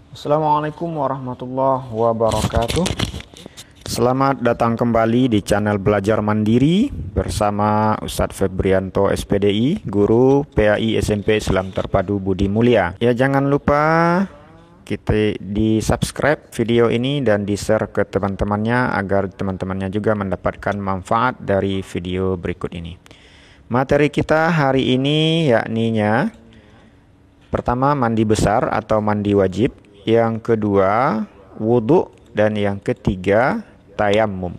Assalamualaikum warahmatullahi wabarakatuh. Selamat datang kembali di channel Belajar Mandiri bersama Ustadz Febrianto SPDI, Guru PAI SMP Islam Terpadu Budi Mulia. Ya, jangan lupa kita di subscribe video ini dan di share ke teman-temannya agar teman-temannya juga mendapatkan manfaat dari video berikut ini. Materi kita hari ini yakninya pertama mandi besar atau mandi wajib, yang kedua wudhu, dan yang ketiga tayamum.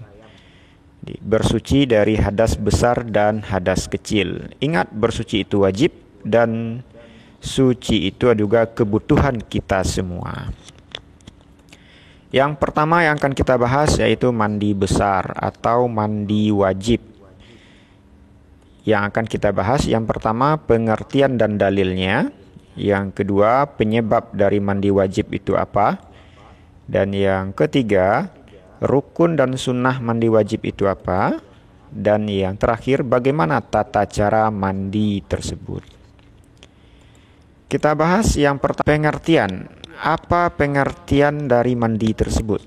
Bersuci dari hadas besar dan hadas kecil. Ingat, bersuci itu wajib dan suci itu juga kebutuhan kita semua. Yang pertama yang akan kita bahas yaitu mandi besar atau mandi wajib. Yang akan kita bahas yang pertama pengertian dan dalilnya. Yang kedua, penyebab dari mandi wajib itu apa? Dan yang ketiga, rukun dan sunnah mandi wajib itu apa? Dan yang terakhir, bagaimana tata cara mandi tersebut? Kita bahas yang pertama, pengertian. Apa pengertian dari mandi tersebut?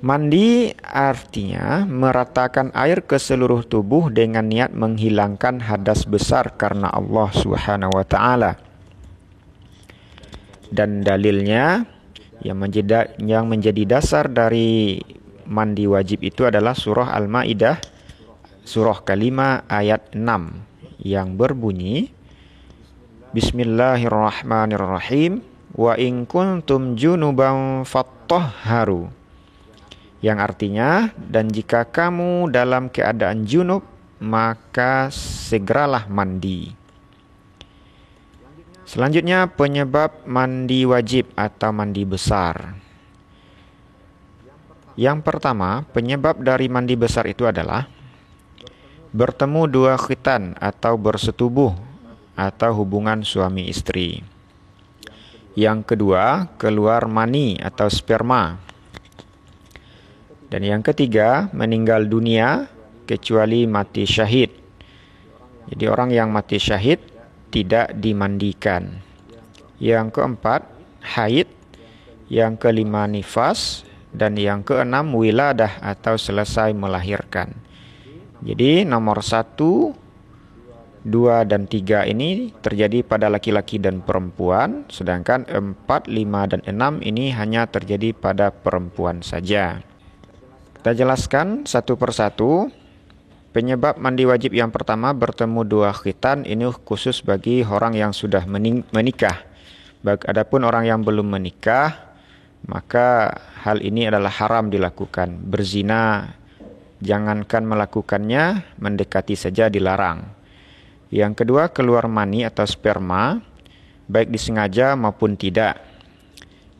Mandi artinya meratakan air ke seluruh tubuh dengan niat menghilangkan hadas besar karena Allah Subhanahu wa taala. Dan dalilnya yang menjadi dasar dari mandi wajib itu adalah surah Al-Maidah surah kelima ayat 6 yang berbunyi Bismillahirrahmanirrahim wa in kuntum junuban fattahharu, yang artinya, dan jika kamu dalam keadaan junub, maka segeralah mandi. Selanjutnya, penyebab mandi wajib atau mandi besar. Yang pertama, penyebab dari mandi besar itu adalah bertemu dua khitan atau bersetubuh atau hubungan suami istri. Yang kedua, keluar mani atau sperma. Dan yang ketiga, meninggal dunia kecuali mati syahid. Jadi orang yang mati syahid tidak dimandikan. Yang keempat, haid. Yang kelima, nifas. Dan yang keenam, wiladah atau selesai melahirkan. Jadi nomor 1, 2, dan 3 ini terjadi pada laki-laki dan perempuan. Sedangkan 4, 5, dan 6 ini hanya terjadi pada perempuan saja. Kita jelaskan satu persatu. Penyebab mandi wajib yang pertama, bertemu dua khitan. Ini khusus bagi orang yang sudah menikah. Adapun orang yang belum menikah, maka hal ini adalah haram dilakukan. Berzina, jangankan melakukannya, mendekati saja dilarang. Yang kedua, keluar mani atau sperma, baik disengaja maupun tidak.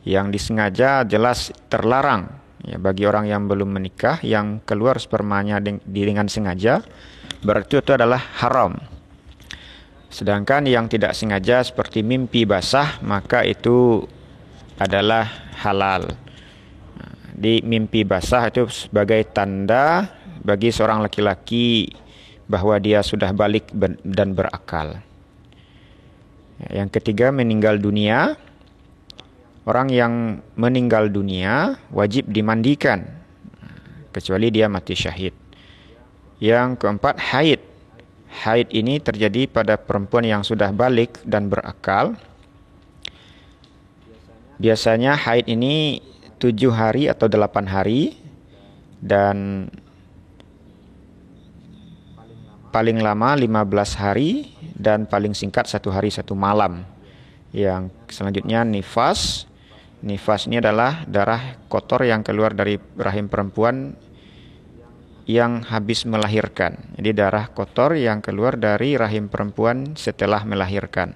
Yang disengaja jelas terlarang. Ya, bagi orang yang belum menikah yang keluar spermanya dengan sengaja, berarti itu adalah haram. Sedangkan yang tidak sengaja seperti mimpi basah, maka itu adalah halal. Di mimpi basah itu sebagai tanda bagi seorang laki-laki bahwa dia sudah balik dan berakal. Yang ketiga, meninggal dunia. Orang yang meninggal dunia wajib dimandikan kecuali dia mati syahid. Yang keempat, haid. Haid ini terjadi pada perempuan yang sudah balik dan berakal. Biasanya haid ini 7 hari atau 8 hari dan paling lama 15 hari dan paling singkat 1 hari 1 malam. Yang selanjutnya nifas. Nifas ini adalah darah kotor yang keluar dari rahim perempuan yang habis melahirkan. Jadi darah kotor yang keluar dari rahim perempuan setelah melahirkan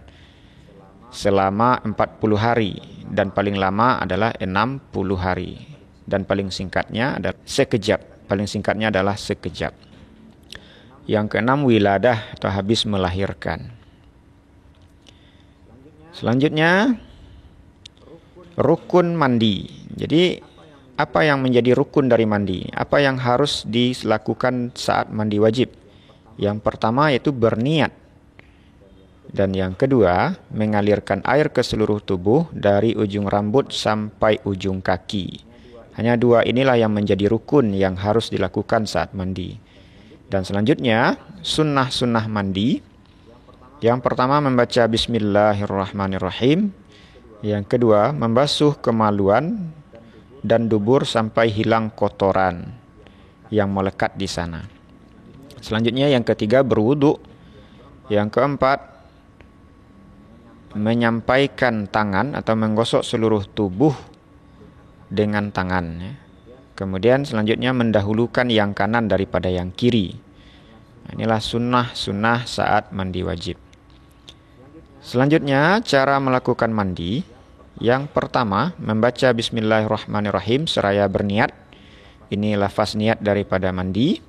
selama 40 hari dan paling lama adalah 60 hari dan paling singkatnya adalah sekejap. Paling singkatnya adalah sekejap. Yang keenam, wiladah atau habis melahirkan. Selanjutnya, rukun mandi. Jadi apa yang menjadi rukun dari mandi? Apa yang harus dilakukan saat mandi wajib? Yang pertama yaitu berniat. Dan yang kedua, mengalirkan air ke seluruh tubuh dari ujung rambut sampai ujung kaki. Hanya dua inilah yang menjadi rukun yang harus dilakukan saat mandi. Dan selanjutnya, sunnah-sunnah mandi. Yang pertama, membaca Bismillahirrahmanirrahim. Yang kedua, membasuh kemaluan dan dubur sampai hilang kotoran yang melekat di sana. Selanjutnya, yang ketiga, berwudu. Yang keempat, menyampaikan tangan atau menggosok seluruh tubuh dengan tangan. Kemudian selanjutnya mendahulukan yang kanan daripada yang kiri. Inilah sunnah-sunnah saat mandi wajib. Selanjutnya cara melakukan mandi. Yang pertama, membaca Bismillahirrahmanirrahim seraya berniat. Ini lafaz niat daripada mandi.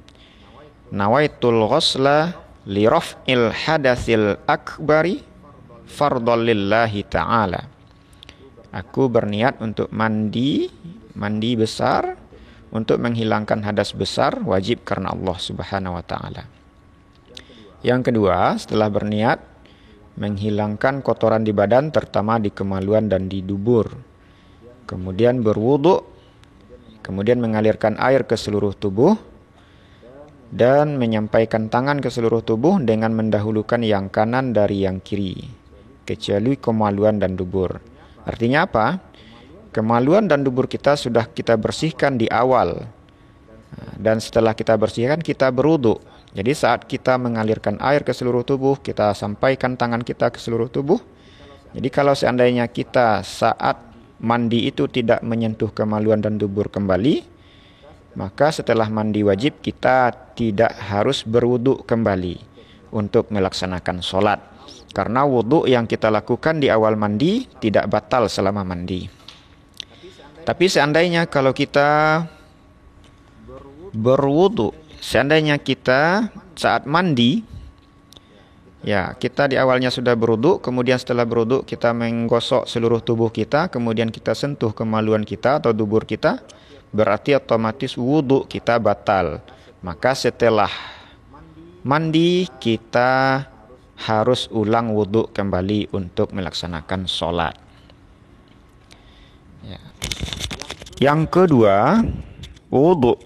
Nawaitul ghusla li raf'il hadatsil akbari fardhon lillahi ta'ala. Aku berniat untuk mandi besar untuk menghilangkan hadas besar wajib karena Allah Subhanahu wa taala. Yang kedua, setelah berniat menghilangkan kotoran di badan terutama di kemaluan dan di dubur. Kemudian berwudu, kemudian mengalirkan air ke seluruh tubuh dan menyampaikan tangan ke seluruh tubuh dengan mendahulukan yang kanan dari yang kiri, kecuali kemaluan dan dubur. Artinya apa? Kemaluan dan dubur kita sudah kita bersihkan di awal. Dan setelah kita bersihkan, kita berwudu. Jadi saat kita mengalirkan air ke seluruh tubuh, kita sampaikan tangan kita ke seluruh tubuh. Jadi kalau seandainya kita saat mandi itu tidak menyentuh kemaluan dan dubur kembali, maka setelah mandi wajib kita tidak harus berwudu kembali untuk melaksanakan sholat. Karena wudu yang kita lakukan di awal mandi tidak batal selama mandi. Tapi seandainya kalau kita berwudu, seandainya kita saat mandi, ya kita di awalnya sudah berwudu, kemudian setelah berwudu kita menggosok seluruh tubuh kita, kemudian kita sentuh kemaluan kita atau dubur kita, berarti otomatis wudu kita batal. Maka setelah mandi kita harus ulang wudu kembali untuk melaksanakan sholat. Ya. Yang kedua, wudu.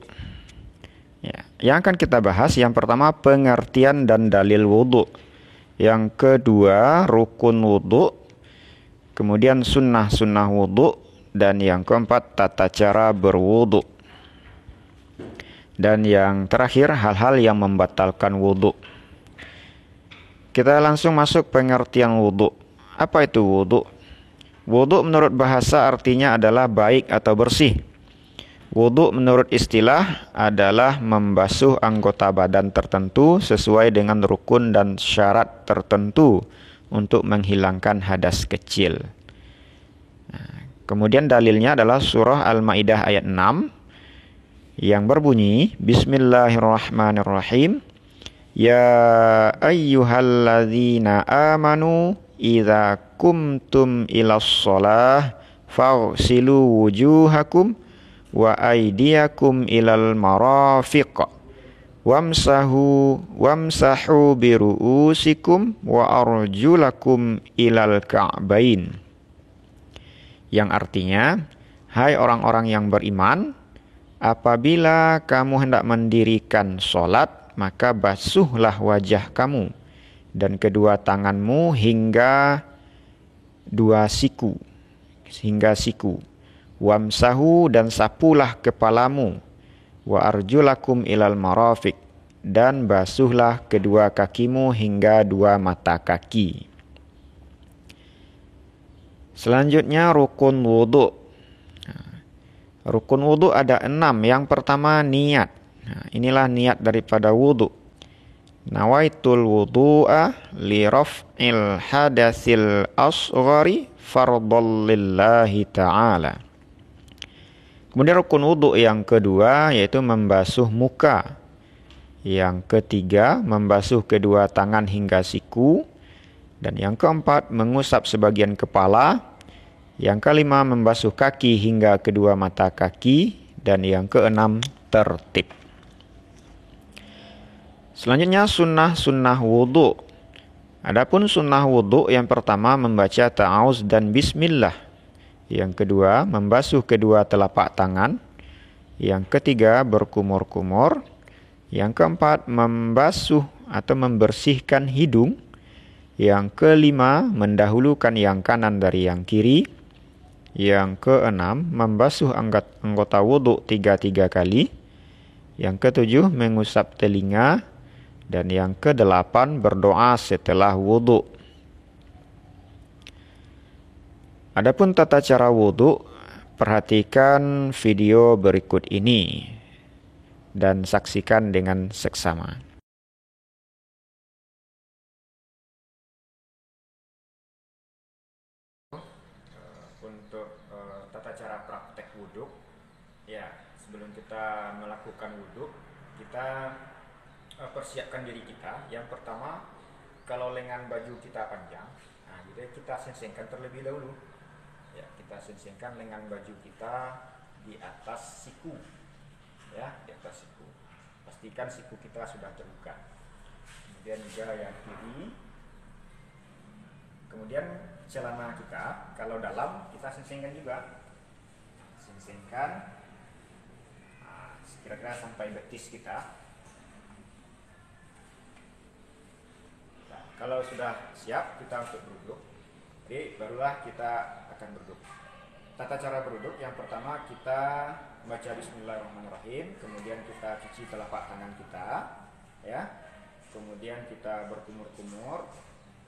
Ya. Yang akan kita bahas, yang pertama pengertian dan dalil wudu. Yang kedua, rukun wudu. Kemudian sunnah-sunnah wudu. Dan yang keempat, tata cara berwudu. Dan yang terakhir, hal-hal yang membatalkan wudu. Kita langsung masuk pengertian wudu. Apa itu wudu? Wudu menurut bahasa artinya adalah baik atau bersih. Wudu menurut istilah adalah membasuh anggota badan tertentu sesuai dengan rukun dan syarat tertentu untuk menghilangkan hadas kecil. Kemudian dalilnya adalah surah Al-Maidah ayat 6 yang berbunyi Bismillahirrahmanirrahim. Ya ayyuhalladzina amanu idza kumtum ilas shalah faghsilu wujuhakum wa aydiyakum ilal marafiq wamsahu biru'usikum wa arjulakum ilal ka'bain. Yang artinya, hai orang-orang yang beriman, apabila kamu hendak mendirikan sholat, maka basuhlah wajah kamu dan kedua tanganmu hingga siku. Wamsahu dan sapulah kepalamu. Wa arjulakum ilal marafiq dan basuhlah kedua kakimu hingga dua mata kaki. Selanjutnya rukun wudu. Rukun wudu ada 6. Yang pertama niat. Inilah niat daripada wudu. Nawaitul wudu'a li raf'il hadatsil asghari fardhon lillahi ta'ala. Kemudian rukun wudu yang kedua yaitu membasuh muka. Yang ketiga membasuh kedua tangan hingga siku. Dan yang keempat mengusap sebagian kepala. Yang kelima membasuh kaki hingga kedua mata kaki. Dan yang keenam tertib. Selanjutnya sunnah-sunnah wudu. Adapun sunnah wudhu yang pertama membaca ta'awuz dan bismillah. Yang kedua membasuh kedua telapak tangan. Yang ketiga berkumur-kumur. Yang keempat membasuh atau membersihkan hidung. Yang kelima mendahulukan yang kanan dari yang kiri. Yang keenam membasuh anggota wudhu 3 kali. Yang ketujuh mengusap telinga. Dan yang kedelapan berdoa setelah wudhu. Adapun tata cara wudhu, perhatikan video berikut ini dan saksikan dengan seksama. Untuk tata cara praktek wudhu, ya sebelum kita melakukan wudhu, kita persiapkan diri kita. Yang pertama, kalau lengan baju kita panjang, nah jadi kita sensingkan terlebih dahulu. Ya, kita sensingkan lengan baju kita di atas siku, ya, di atas siku. Pastikan siku kita sudah terbuka. Kemudian juga yang kiri. Kemudian celana kita, kalau dalam kita sensingkan juga, sensingkan kira-kira sampai betis kita. Kalau sudah siap kita untuk beruduk, jadi barulah kita akan beruduk. Tata cara beruduk yang pertama kita baca Bismillahirrahmanirrahim, kemudian kita cuci telapak tangan kita, ya. Kemudian kita berkumur-kumur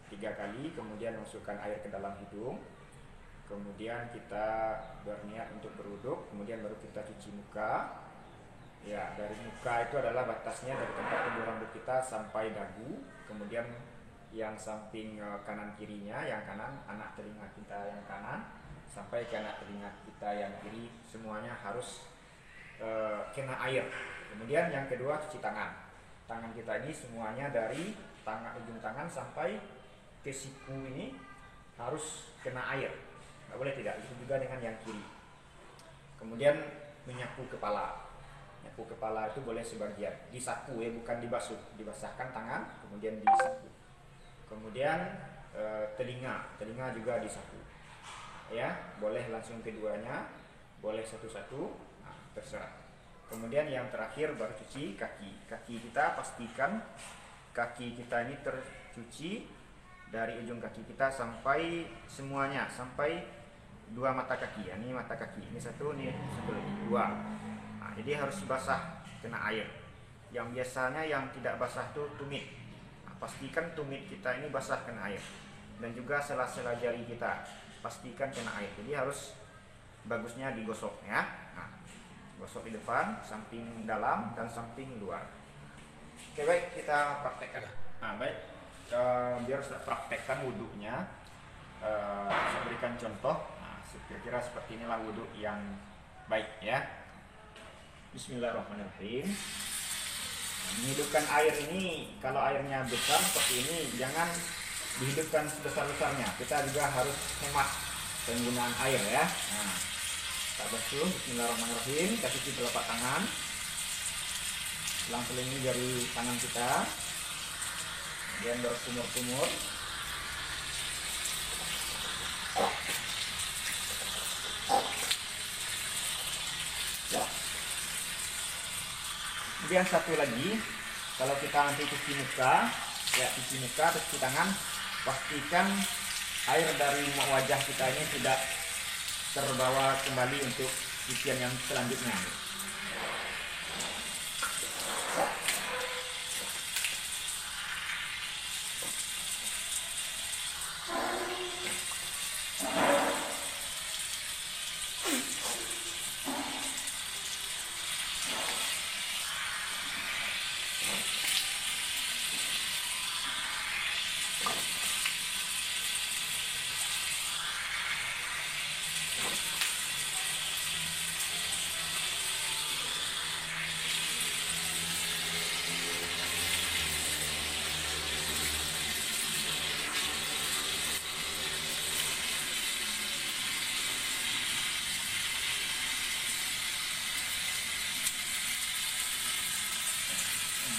3 kali, kemudian masukkan air ke dalam hidung. Kemudian kita berniat untuk beruduk, kemudian baru kita cuci muka. Ya, dari muka itu adalah batasnya dari tempat tumbuh rambut kita sampai dagu. Kemudian yang samping kanan kirinya, yang kanan anak telinga kita yang kanan sampai ke anak telinga kita yang kiri, semuanya harus kena air. Kemudian yang kedua cuci tangan. Tangan kita ini semuanya dari ujung tangan sampai ke siku ini harus kena air. Nggak boleh tidak. Itu juga dengan yang kiri. Kemudian menyapu kepala. Nyapu kepala itu boleh sebagian, disapu ya, bukan dibasuh. Dibasahkan tangan, kemudian disapu. Kemudian telinga juga disapu. Ya, boleh langsung keduanya, boleh satu-satu, nah, terserah. Kemudian yang terakhir baru cuci kaki. Kaki kita pastikan kaki kita ini tercuci dari ujung kaki kita sampai semuanya, sampai 2 mata kaki. Ya, ini mata kaki, ini satu, ini satu, ini 2. Nah, jadi harus basah, kena air. Yang biasanya yang tidak basah tuh tumit. Pastikan tumit kita ini basah kena air. Dan juga sela-sela jari kita pastikan kena air. Jadi harus bagusnya digosok ya. Nah, gosok di depan, samping dalam dan samping luar. Oke, baik, kita praktekkan. Nah, baik, biar saya praktekkan wudhunya, saya berikan contoh. Nah, kira-kira seperti inilah wudhu yang baik ya. Bismillahirrahmanirrahim. Menghidupkan air ini, kalau airnya besar seperti ini, jangan dihidupkan sebesar-besarnya. Kita juga harus hemat penggunaan air ya. Nah, kita basuh, Bismillahirrahmanirrahim. Kita cuci telapak tangan, selang-selingi jari tangan kita, kemudian berkumur-kumur. Kemudian satu lagi, kalau kita nanti cuci muka, ya cuci muka, cuci tangan, pastikan air dari wajah kita ini tidak terbawa kembali untuk cucian yang selanjutnya.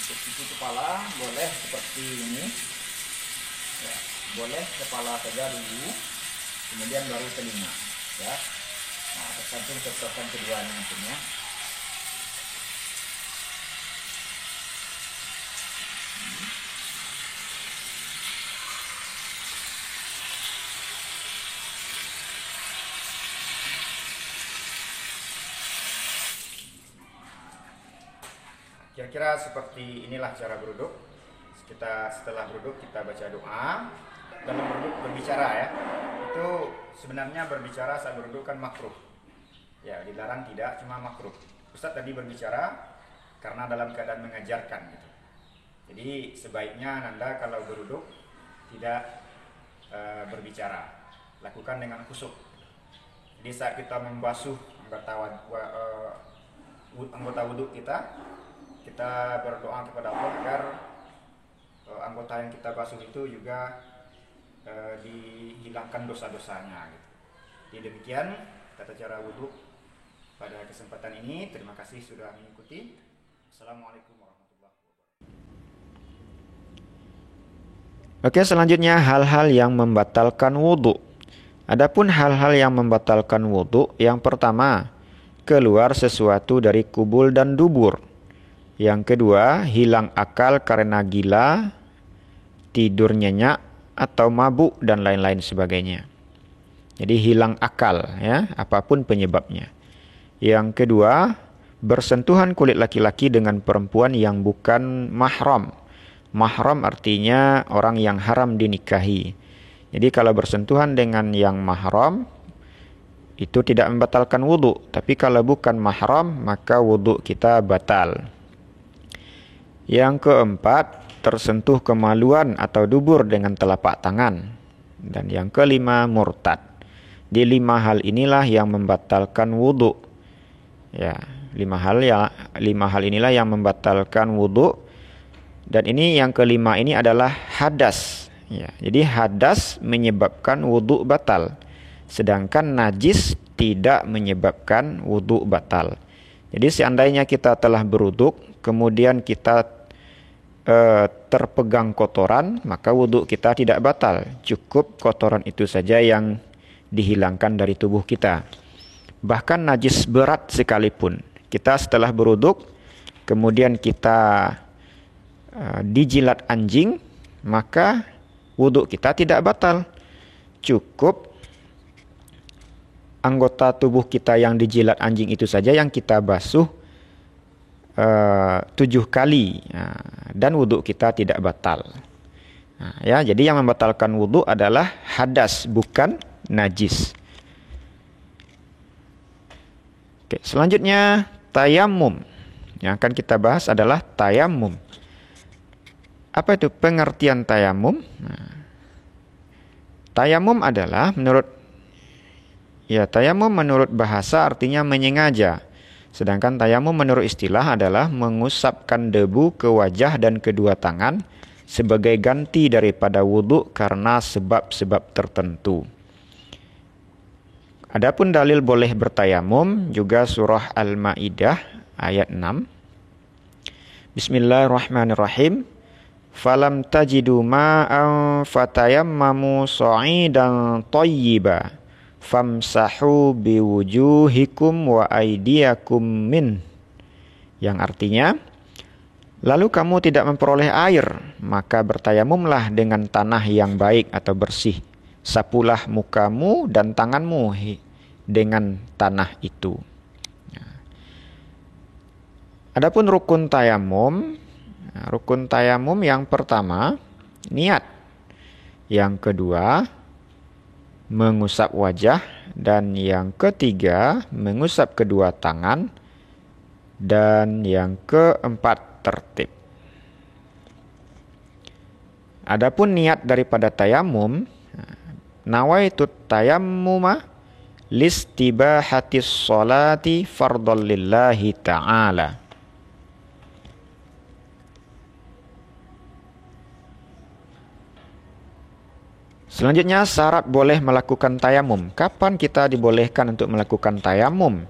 Untuk cuci kepala boleh seperti ini ya. boleh kepala saja dulu, kemudian baru telinga, ya. Nah, tergantung cocokan keduanya mungkin ya. Kira-kira seperti inilah cara beruduk. Setelah beruduk kita baca doa. Dalam beruduk berbicara ya. Itu sebenarnya berbicara saat beruduk kan makruh. Ya, dilarang tidak, cuma makruh. Ustaz tadi berbicara karena dalam keadaan mengajarkan gitu. Jadi sebaiknya Anda kalau beruduk tidak berbicara. Lakukan dengan khusyuk. Jadi saat kita membasuh anggota wudhu kita berdoa kepada Allah agar anggota yang kita basuh itu juga dihilangkan dosa-dosanya gitu. Jadi demikian tata cara wudhu pada kesempatan ini. Terima kasih sudah mengikuti. Assalamualaikum warahmatullahi wabarakatuh. Oke, selanjutnya hal-hal yang membatalkan wudhu. Adapun hal-hal yang membatalkan wudhu, yang pertama, keluar sesuatu dari kubul dan dubur. Yang kedua, hilang akal karena gila, tidur nyenyak, atau mabuk, dan lain-lain sebagainya. Jadi hilang akal, ya, apapun penyebabnya. Yang kedua, bersentuhan kulit laki-laki dengan perempuan yang bukan mahram. Mahram artinya orang yang haram dinikahi. Jadi kalau bersentuhan dengan yang mahram, itu tidak membatalkan wudhu. Tapi kalau bukan mahram, maka wudhu kita batal. Yang keempat, tersentuh kemaluan atau dubur dengan telapak tangan. Dan yang kelima, murtad. Di 5 hal inilah yang membatalkan wudhu. Ya, 5 hal inilah yang membatalkan wudhu. Dan ini yang kelima ini adalah hadas. Ya, jadi hadas menyebabkan wudhu batal. Sedangkan najis tidak menyebabkan wudhu batal. Jadi seandainya kita telah berwuduk, kemudian kita terpegang kotoran, maka wudhu kita tidak batal. Cukup kotoran itu saja yang dihilangkan dari tubuh kita. Bahkan najis berat sekalipun, kita setelah berwuduk, kemudian kita dijilat anjing, maka wudhu kita tidak batal. Cukup anggota tubuh kita yang dijilat anjing itu saja yang kita basuh 7 kali, dan wudhu kita tidak batal. Ya, jadi yang membatalkan wudhu adalah hadas, bukan najis. Oke, selanjutnya tayamum. Yang akan kita bahas adalah tayamum. Apa itu pengertian tayamum? Tayamum adalah tayamum menurut bahasa artinya menyengaja. Sedangkan tayamum menurut istilah adalah mengusapkan debu ke wajah dan kedua tangan sebagai ganti daripada wudhu karena sebab-sebab tertentu. Adapun dalil boleh bertayamum juga surah Al-Maidah ayat 6. Bismillahirrahmanirrahim. Falam tajidu ma'an fatayammamu sa'idan thayyiba famsahu biwujuhikum wa aydiyakum min. Yang artinya, lalu kamu tidak memperoleh air, maka bertayamumlah dengan tanah yang baik atau bersih. Sapulah mukamu dan tanganmu dengan tanah itu. Adapun rukun tayamum yang pertama, niat. Yang kedua, mengusap wajah, dan yang ketiga mengusap kedua tangan, dan yang keempat tertib. Adapun niat daripada tayamum, nawaitu tayammuma listibahatis sholati fardhal lillahi ta'ala. Selanjutnya, syarat boleh melakukan tayamum. Kapan kita dibolehkan untuk melakukan tayamum?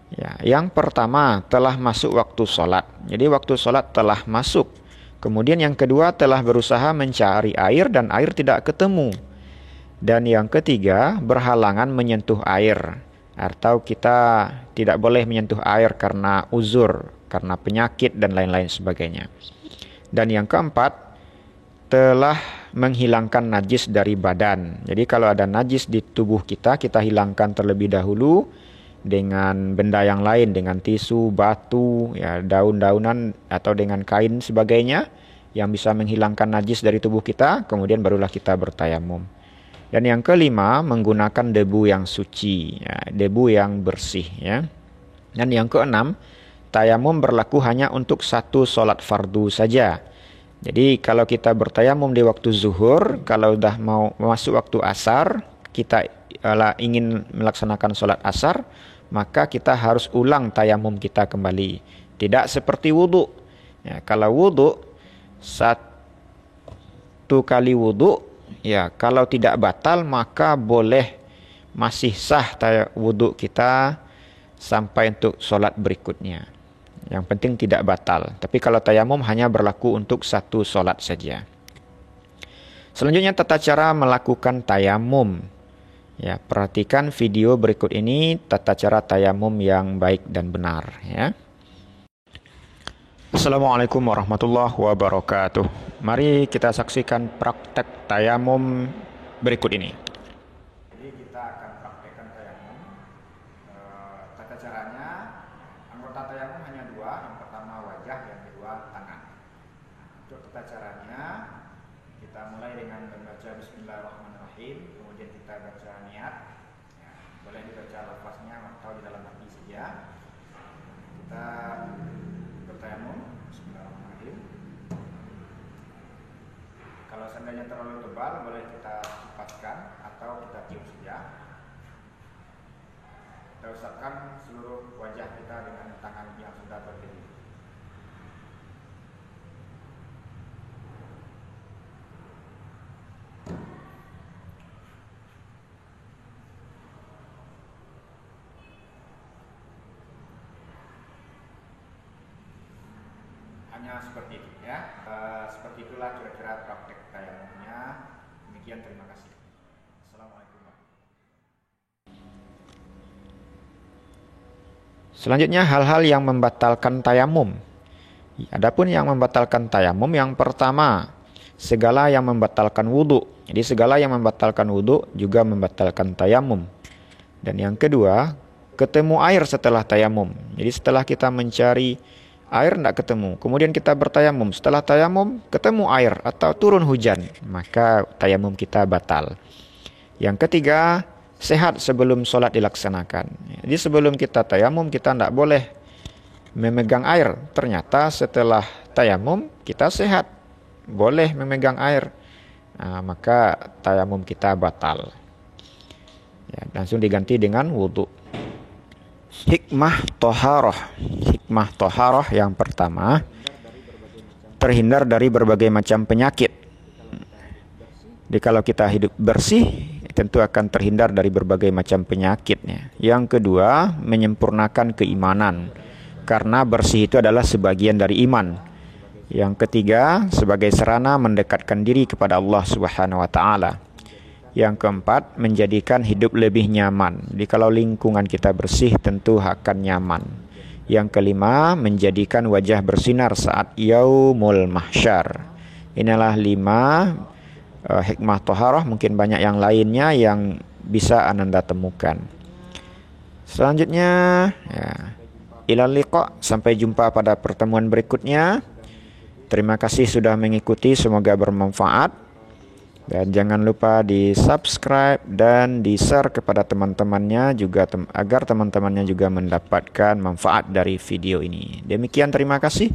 Ya, yang pertama, telah masuk waktu sholat. Jadi waktu sholat telah masuk. Kemudian yang kedua, telah berusaha mencari air dan air tidak ketemu. Dan yang ketiga, berhalangan menyentuh air. Atau kita tidak boleh menyentuh air karena uzur, karena penyakit dan lain-lain sebagainya. Dan yang keempat, telah menghilangkan najis dari badan. Jadi kalau ada najis di tubuh kita, kita hilangkan terlebih dahulu dengan benda yang lain, dengan tisu, batu, ya, daun-daunan atau dengan kain sebagainya yang bisa menghilangkan najis dari tubuh kita, kemudian barulah kita bertayamum. Dan yang kelima, menggunakan debu yang suci, ya, debu yang bersih, ya. Dan yang keenam, tayamum berlaku hanya untuk satu solat fardu saja. Jadi kalau kita bertayamum di waktu zuhur, kalau udah mau masuk waktu asar, kita ingin melaksanakan solat asar, maka kita harus ulang tayamum kita kembali. Tidak seperti wudhu. Ya, kalau wudhu, satu kali wudhu, ya, kalau tidak batal maka boleh masih sah wudhu kita sampai untuk solat berikutnya. Yang penting tidak batal. Tapi kalau tayamum hanya berlaku untuk satu solat saja. Selanjutnya tata cara melakukan tayamum. Ya, perhatikan video berikut ini, tata cara tayamum yang baik dan benar, ya. Assalamualaikum warahmatullahi wabarakatuh. Mari kita saksikan praktek tayamum berikut ini. Jadi kita akan praktekkan tayamum. Tata caranya, anggota tayamum hanya dua. Yang pertama wajah, yang kedua tangan. Untuk tata caranya, kita mulai dengan membaca Bismillahirrahmanirrahim. Kemudian kita baca niat, ya, boleh dibaca lafaznya atau di dalam hati saja. Kita bertayamum, Bismillahirrahmanirrahim. Kalau seandainya terlalu tebal, boleh kita kipaskan atau kita tiup saja. Kita usapkan seluruh wajah kita dengan tangan yang sudah berdiri. Hanya seperti itu, ya. Seperti itulah kira-kira praktek tayamumnya. Demikian, terima kasih. Assalamualaikum. Selanjutnya hal-hal yang membatalkan tayamum. Adapun yang membatalkan tayamum, yang pertama, segala yang membatalkan wudhu. Jadi segala yang membatalkan wudhu juga membatalkan tayamum. Dan yang kedua, ketemu air setelah tayamum. Jadi setelah kita mencari air tidak ketemu, kemudian kita bertayamum, setelah tayamum ketemu air atau turun hujan, maka tayamum kita batal. Yang ketiga, sehat sebelum sholat dilaksanakan. Jadi sebelum kita tayamum, kita tidak boleh memegang air. Ternyata setelah tayamum kita sehat, boleh memegang air, maka tayamum kita batal, ya, langsung diganti dengan wudhu. Hikmah toharoh yang pertama, terhindar dari berbagai macam penyakit. Jadi kalau kita hidup bersih, tentu akan terhindar dari berbagai macam penyakitnya. Yang kedua, menyempurnakan keimanan, karena bersih itu adalah sebagian dari iman. Yang ketiga, sebagai sarana mendekatkan diri kepada Allah Subhanahu wa taala. Yang keempat, menjadikan hidup lebih nyaman. Jadi kalau lingkungan kita bersih, tentu akan nyaman. Yang kelima, menjadikan wajah bersinar saat yaumul mahsyar. Inilah 5 hikmah toharoh. Mungkin banyak yang lainnya yang bisa Ananda temukan. Selanjutnya, ya, ilal liqa, sampai jumpa pada pertemuan berikutnya. Terima kasih sudah mengikuti, semoga bermanfaat. Dan jangan lupa di subscribe dan di share kepada teman-temannya juga, agar teman-temannya juga mendapatkan manfaat dari video ini. Demikian, terima kasih.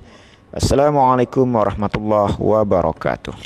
Assalamualaikum warahmatullahi wabarakatuh.